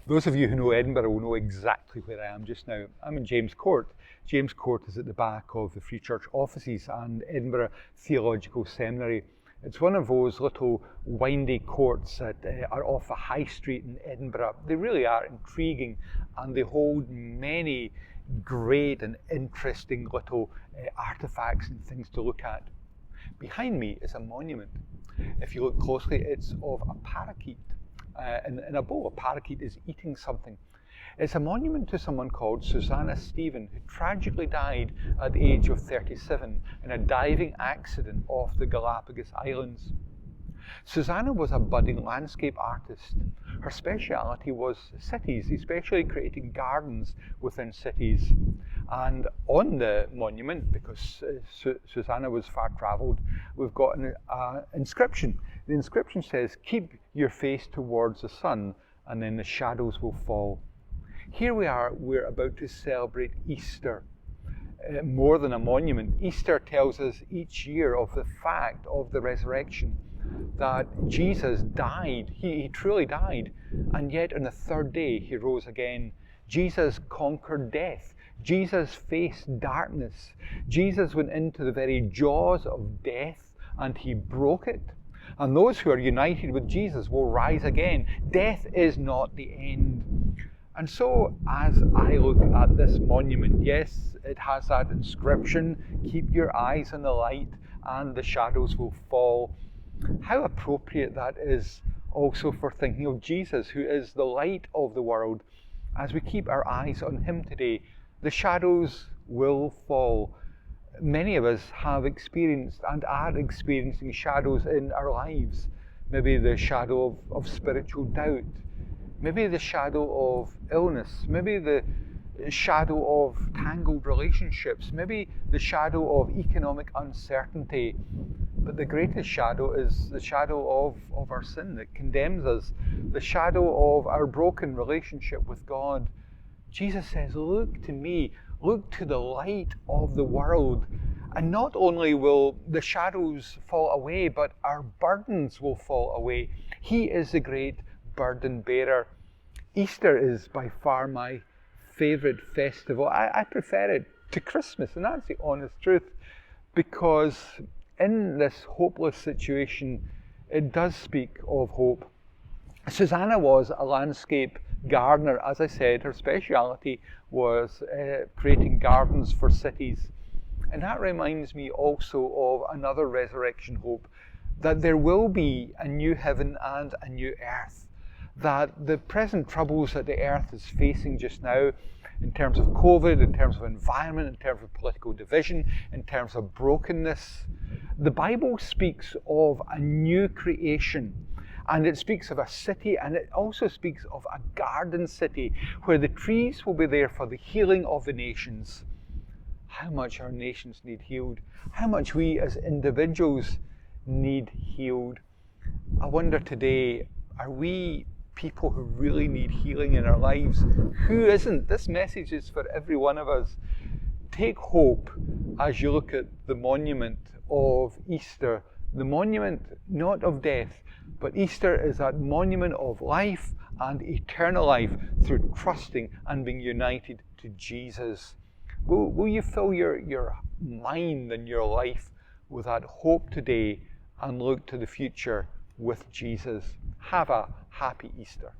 Those of you who know Edinburgh will know exactly where I am just now. I'm in James Court. James Court is at the back of the Free Church offices and Edinburgh Theological Seminary. It's one of those little windy courts that are off a high street in Edinburgh. They really are intriguing and they hold many great and interesting little artefacts and things to look at. Behind me is a monument. If you look closely, it's of a parakeet. In a bowl, a parakeet is eating something. It's a monument to someone called Susanna Stephen, who tragically died at the age of 37 in a diving accident off the Galapagos Islands. Susanna was a budding landscape artist. Her speciality was cities, especially creating gardens within cities. And on the monument, because Susanna was far travelled, we've got an inscription. The inscription says, "Keep your face towards the sun, and then the shadows will fall." Here we are, we're about to celebrate Easter. More than a monument, Easter tells us each year of the fact of the resurrection, that Jesus died, he truly died, and yet on the third day he rose again. Jesus conquered death. Jesus faced darkness. Jesus went into the very jaws of death and he broke it. And those who are united with Jesus will rise again. Death is not the end. And so as I look at this monument, yes, it has that inscription, "Keep your eyes on the light and the shadows will fall." How appropriate that is also for thinking of Jesus, who is the light of the world. As we keep our eyes on him today, the shadows will fall. Many of us have experienced and are experiencing shadows in our lives. Maybe the shadow of spiritual doubt, maybe the shadow of illness, maybe the shadow of tangled relationships, maybe the shadow of economic uncertainty. But the greatest shadow is the shadow of our sin that condemns us, the shadow of our broken relationship with God. Jesus says, "Look to me, look to the light of the world." And not only will the shadows fall away, but our burdens will fall away. He is the great burden bearer. Easter is by far my favourite festival. I prefer it to Christmas, and that's the honest truth, because in this hopeless situation, it does speak of hope. Susanna was a landscape gardener. As I said, her speciality was creating gardens for cities. And that reminds me also of another resurrection hope, that there will be a new heaven and a new earth. That the present troubles that the earth is facing just now, in terms of COVID, in terms of environment, in terms of political division, in terms of brokenness, the Bible speaks of a new creation. And it speaks of a city, and it also speaks of a garden city where the trees will be there for the healing of the nations. How much our nations need healed. How much we as individuals need healed. I wonder today, are we people who really need healing in our lives? Who isn't? This message is for every one of us. Take hope as you look at the monument of Easter. The monument not of death, but Easter is that monument of life and eternal life through trusting and being united to Jesus. Will you fill your mind and your life with that hope today and look to the future with Jesus? Have a happy Easter.